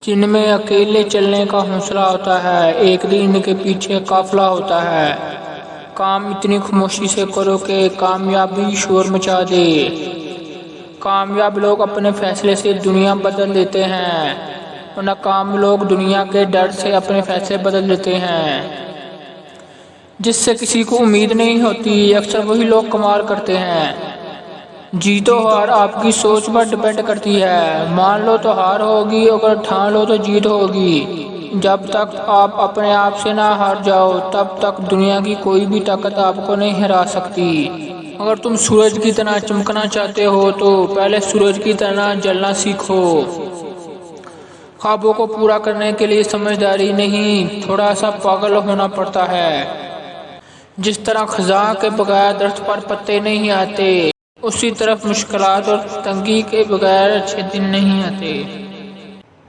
جن میں اکیلے چلنے کا حوصلہ ہوتا ہے، ایک دن کے پیچھے قافلہ ہوتا ہے۔ کام اتنی خاموشی سے کرو کہ کامیابی شور مچا دے۔ کامیاب لوگ اپنے فیصلے سے دنیا بدل دیتے ہیں، اور ناکام لوگ دنیا کے ڈر سے اپنے فیصلے بدل دیتے ہیں۔ جس سے کسی کو امید نہیں ہوتی، اکثر وہی لوگ کمال کرتے ہیں۔ جیت و ہار آپ کی سوچ پر ڈیپینڈ کرتی ہے۔ مان لو تو ہار ہوگی، اگر ٹھان لو تو جیت ہوگی۔ جب تک آپ اپنے آپ سے نہ ہار جاؤ، تب تک دنیا کی کوئی بھی طاقت آپ کو نہیں ہرا سکتی۔ اگر تم سورج کی طرح چمکنا چاہتے ہو تو پہلے سورج کی طرح جلنا سیکھو۔ خوابوں کو پورا کرنے کے لیے سمجھداری نہیں، تھوڑا سا پاگل ہونا پڑتا ہے۔ جس طرح خزاں کے بغیر درخت پر پتے نہیں آتے، اسی طرح مشکلات اور تنگی کے بغیر اچھے دن نہیں آتے۔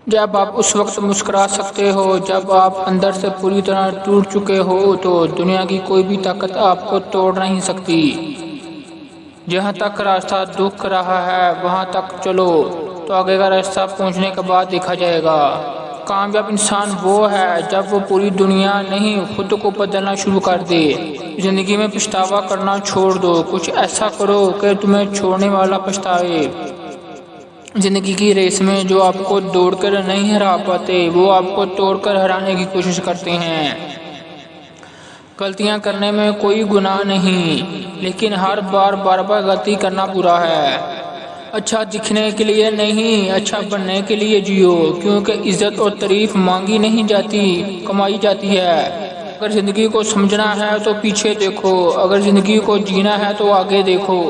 جب آپ اس وقت مسکرا سکتے ہو جب آپ اندر سے پوری طرح ٹوٹ چکے ہو، تو دنیا کی کوئی بھی طاقت آپ کو توڑ نہیں سکتی۔ جہاں تک راستہ دکھ رہا ہے وہاں تک چلو، تو آگے کا راستہ پہنچنے کے بعد دیکھا جائے گا۔ کامیاب انسان وہ ہے جب وہ پوری دنیا نہیں، خود کو بدلنا شروع کر دے۔ زندگی میں پچھتاوا کرنا چھوڑ دو، کچھ ایسا کرو کہ تمہیں چھوڑنے والا پچھتائے۔ زندگی کی ریس میں جو آپ کو دوڑ کر نہیں ہرا پاتے، وہ آپ کو توڑ کر ہرانے کی کوشش کرتے ہیں۔ غلطیاں کرنے میں کوئی گناہ نہیں، لیکن ہر بار غلطی کرنا برا ہے۔ اچھا دکھنے کے لیے نہیں، اچھا بننے کے لیے جیو، کیونکہ عزت اور تعریف مانگی نہیں جاتی، کمائی جاتی ہے۔ اگر زندگی کو سمجھنا ہے تو پیچھے دیکھو، اگر زندگی کو جینا ہے تو آگے دیکھو۔